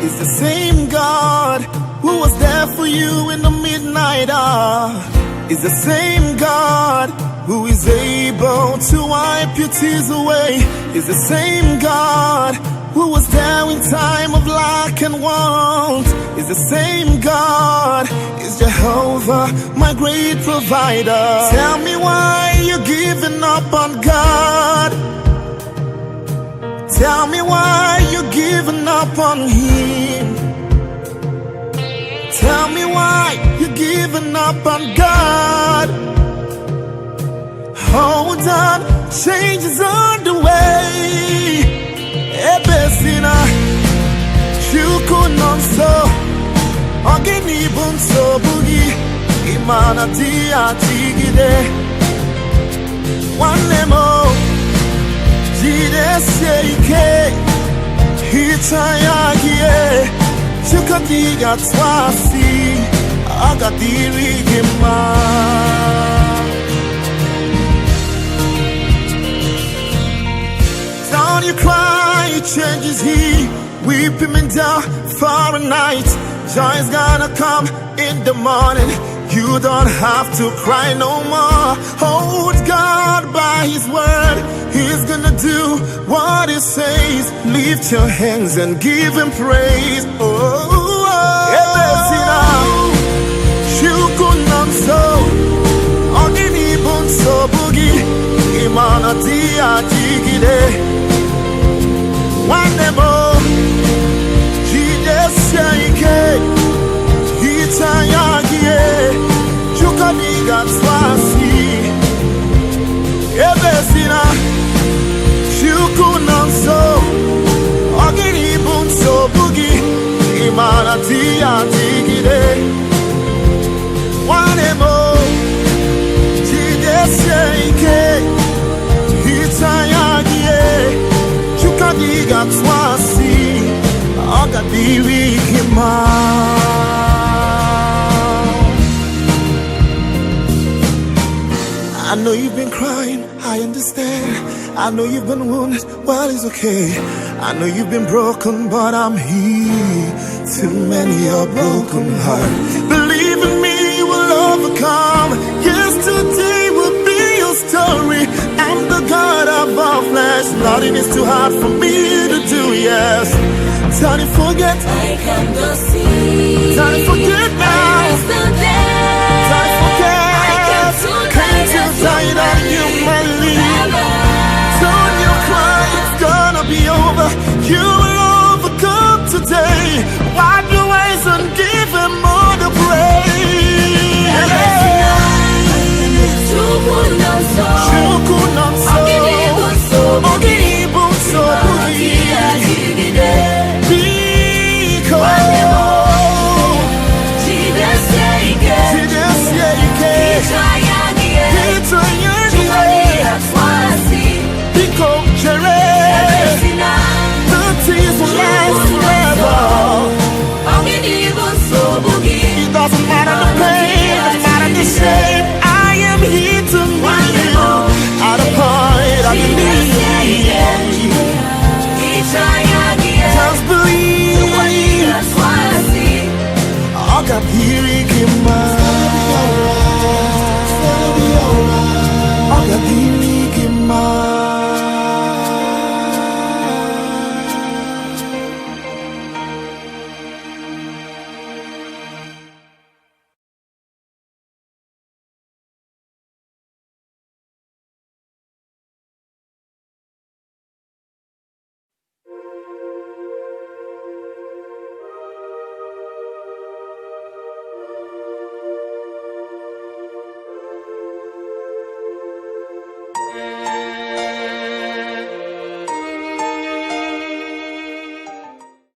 is the same God who was there for you in the midnight hour. Is the same God who is able to wipe your tears away. Is the same God who was there in time of lack and want. Is the same God, is Jehovah, my great provider. Tell me why you're giving up on God. Tell me why you're giving up on Him. Tell me why you're giving up on God. Hold on, change is on the way. Ebesina, Shukunonso, Ogini Bunso Bugi, Imana Tia Tigide, one nemo, Jide Seike, Hitayagie, Shukadiga Twasi, Agadiri Gima. Don't you cry, changes He. Weep Him down for a night. Joy's gonna come in the morning. You don't have to cry no more. Hold God by His word. He's gonna do what He says. Lift your hands and give Him praise. Oh, Imana tia tigide Wanemo Jide seike Hitayagie Chukaniga twasi Ebesina Shukunanso Ogini bunso bugi Imana tia tigide Wanemo Jide seike Chukadiga twasi Agadiri Hima. I know you've been crying, I understand. I know you've been wounded, well it's okay. I know you've been broken, but I'm here to mend your broken heart. Believe in me, you will overcome. Yesterday will be your story. I'm the God of all flesh. Nothing is too hard for me to do, yes. Time to forget. I can go see. Time to forget now. I rest the dead. Time to forget. I can't too tired of you, my leave. Don't you cry, it's gonna be over. You